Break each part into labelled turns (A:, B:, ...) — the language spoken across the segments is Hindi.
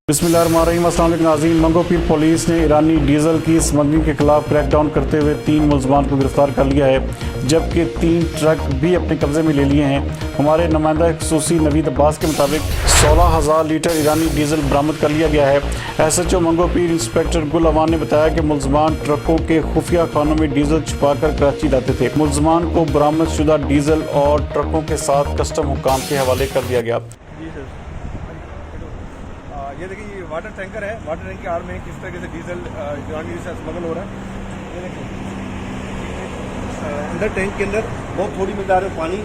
A: बिस्मिल्लाहिर्रहमानिर्रहीम। अस्सलाम वालेकुम नाज़रीन। मंगोपीर पुलिस ने ईरानी डीजल की स्मगलिंग के खिलाफ क्रैकडाउन करते हुए 3 मुलजमान को गिरफ्तार कर लिया है, जबकि 3 ट्रक भी अपने कब्जे में ले लिए हैं। हमारे नुमाइंदा खसूसी नवीद अब्बास के मुताबिक 16,000 लीटर ईरानी डीजल बरामद कर लिया गया है। SHO मंगोपीर इंस्पेक्टर गुल अवान ने बताया कि मुलजमान ट्रकों के खुफिया खानों में डीजल छुपाकर कराची लाते थे। मुलजमान को बरामद शुदा डीजल और ट्रकों के साथ कस्टम हुकाम के हवाले कर दिया गया।
B: ये देखिए, ये वाटर टैंकर है। वाटर टैंक की आड़ में किस तरह से डीजल ईरानी से स्मगल हो रहा है। ये देखिए, अंदर टैंक के अंदर बहुत थोड़ी मिकदार में पानी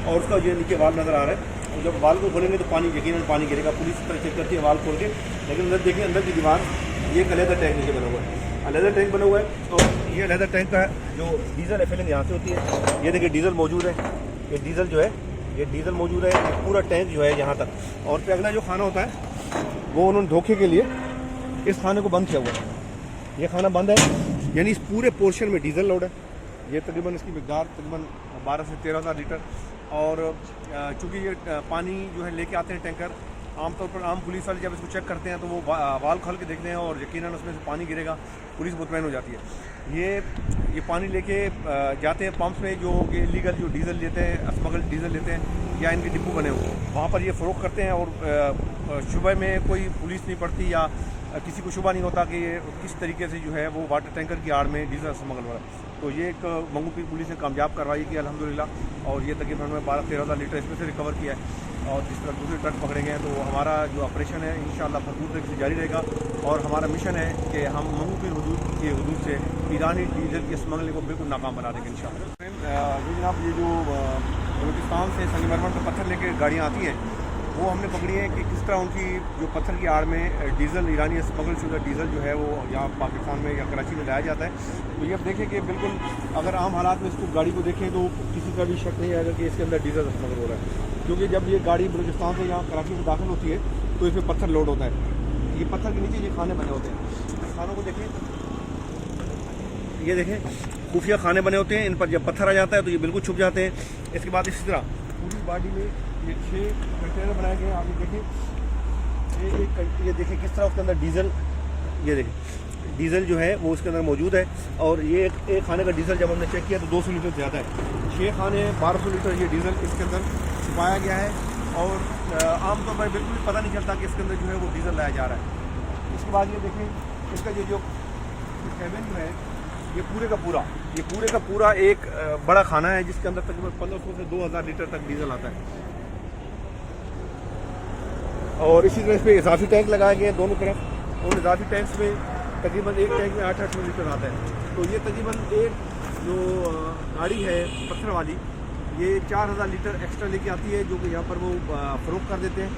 B: और उसका ये नीचे वाल नज़र आ रहा है। और जब वाल को खोलेंगे तो पानी यकीनन पानी गिरेगा। पुलिस तरह चेक करती है वाल खोल के, लेकिन अंदर देखिए अंदर की दीवार ये एक अलहदा टैंक नीचे बना हुआ है। अलहदा टैंक बना हुआ है और ये अलहदा टैंक का जो डीजल फिलिंग यहाँ से होती है। ये देखिए डीजल मौजूद है। ये डीजल जो है, ये डीजल मौजूद है। पूरा टैंक जो है यहाँ तक। और फिर अगला जो खाना होता है वो उन्होंने धोखे के लिए इस खाने को बंद किया हुआ है। ये खाना बंद है, यानी इस पूरे पोर्शन में डीजल लोड है। ये तकरीबन इसकी मिकदार तकरीबन 12 से 13,000 लीटर। और चूँकि ये पानी जो है लेके आते हैं टैंकर, आमतौर पर आम पुलिस वाले जब इसको चेक करते हैं तो वो वाल खोल के देखते हैं और यकीनन उसमें से पानी गिरेगा, पुलिस मुतमईन हो जाती है। ये पानी लेके जाते हैं पंप्स में, जो ये इलीगल जो डीजल लेते हैं, स्मगल डीजल लेते हैं या इनके डिपो बने हुए, वहाँ पर ये फ़रोख्त करते हैं। और शुबह में कोई पुलिस नहीं पड़ती या किसी को शुबा नहीं होता कि ये किस तरीके से जो है वो वाटर टैंकर की आड़ में डीजल स्मगल हो रहा है। तो ये एक मंगोपीर पुलिस ने कामयाब कार्रवाई की अल्हम्दुलिल्लाह। और ये तकरीबन 12-13,000 लीटर इसमें से रिकवर किया है। और जिस तरह दूसरे ट्रक पकड़े गए हैं तो हमारा जो ऑपरेशन है इंशाअल्लाह भरपूर तरीके से जारी रहेगा। और हमारा मिशन है कि हम मंगोपीर हदूद से ईरानी डीजल की स्मगलिंग को बिल्कुल नाकाम बना देंगे इंशाअल्लाह। जी जनाब, ये जो बलूचिस्तान से संगमरमर का पत्थर लेकर गाड़ियाँ आती हैं वो हमने पकड़ी है कि किस तरह उनकी जो पत्थर की आड़ में डीजल ईरानी स्मगल शुदा डीजल जो है वो यहाँ पाकिस्तान में या कराची में लाया जाता है। तो ये अब देखें कि बिल्कुल अगर आम हालात में इसको गाड़ी को देखें तो किसी का भी शक नहीं आएगा कि इसके अंदर डीजल स्मगल हो रहा है। क्योंकि जब ये गाड़ी बलूचिस्तान से यहाँ कराची में दाखिल होती है तो इसमें पत्थर लोड होता है। ये पत्थर के नीचे ये खाने बने होते हैं। खानों को देखें, ये देखें खुफिया खाने बने होते हैं। इन पर जब पत्थर आ जाता है तो ये बिल्कुल छुप जाते हैं। इसके बाद इसी तरह पूरी बॉडी में ये 6 कंटेनर बनाए गए हैं। आप ये देखें, ये देखें किस तरह उसके अंदर डीजल, ये देखें डीजल जो है वो उसके अंदर मौजूद है। और ये एक खाने का डीजल जब हमने चेक किया तो 200 लीटर ज़्यादा है। 6 खाने 1200 लीटर ये डीजल इसके अंदर छुपाया गया है। और आमतौर पर बिल्कुल पता नहीं चलता कि इसके अंदर जो है वो डीजल लाया जा रहा है। इसके बाद ये देखें इसका ये जो कैबिन जो है ये पूरे का पूरा एक बड़ा खाना है जिसके अंदर तकरीबन 1500 से 2000 लीटर तक डीजल आता है। और इसी तरह इस पर इजाफी टैंक लगाए गए हैं दोनों तरफ। और इजाफी टैंक्स में तकरीबन एक टैंक में 800 लीटर आता है। तो ये तकरीबन एक जो गाड़ी है पत्थर वाली, ये 4000 लीटर एक्स्ट्रा लेके आती है, जो कि यहाँ पर वो फ़रोख्त कर देते हैं।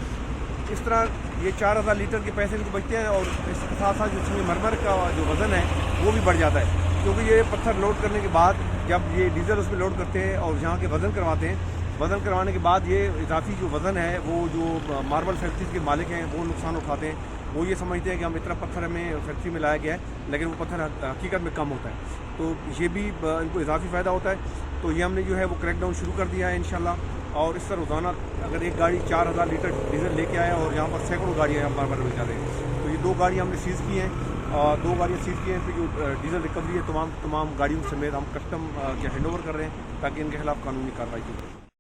B: इस तरह ये 4000 लीटर के पैसे भी तो बचते हैं। और इसके साथ साथ जो संगमरमर का जो वज़न है वो भी बढ़ जाता है। क्योंकि ये पत्थर लोड करने के बाद जब ये डीजल उसमें लोड करते हैं और यहाँ के वज़न करवाते हैं, वज़न करवाने के बाद ये इजाफी जो वज़न है वो जो मार्बल फैक्ट्रीज के मालिक हैं वो नुकसान उठाते हैं। वो ये समझते हैं कि हम इतना पत्थर हमें फैक्ट्री में लाया गया है, लेकिन वो पत्थर हकीकत में कम होता है। तो ये भी इनको इजाफी फ़ायदा होता है। तो ये हमने जो है वो क्रैकडाउन शुरू कर दिया है इंशाल्लाह। और इस तरह रोज़ाना अगर एक गाड़ी 4000 लीटर डीजल लेके आया और यहाँ पर सैकड़ों गाड़ियाँ यहाँ बार जा रही हैं। तो ये 2 गाड़ियाँ हमने सीज़ की हैं। 2 गाड़ियाँ सीज़ की हैं। फिर जो डीजल रिकवरी है तमाम गाड़ियों समेत हम कस्टम के हैंड ओवर कर रहे हैं ताकि इनके खिलाफ कानूनी कार्रवाई की जाए।